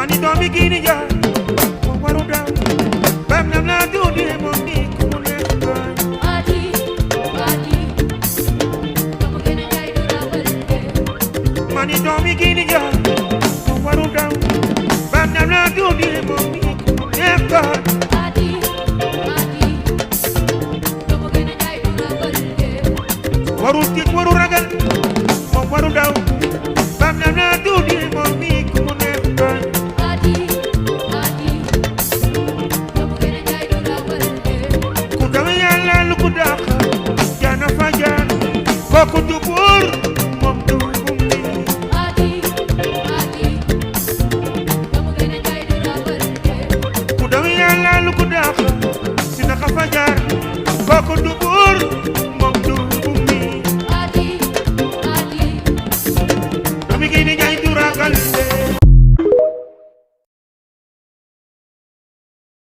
mani doomi gini ja mo waru daw bam nam la tuuti mo mi ku mu nekk doy Adi, adi, kamu kena jai dura balde. mani doomi gini ja mo waru daw bam nam la tuuti mo mi ku mu nekk doy Adi, adi, kamu kena jai dura balde. warul tiit warul ragal moom waru daw bam nam la tuuti mo mi ku mu nekk doy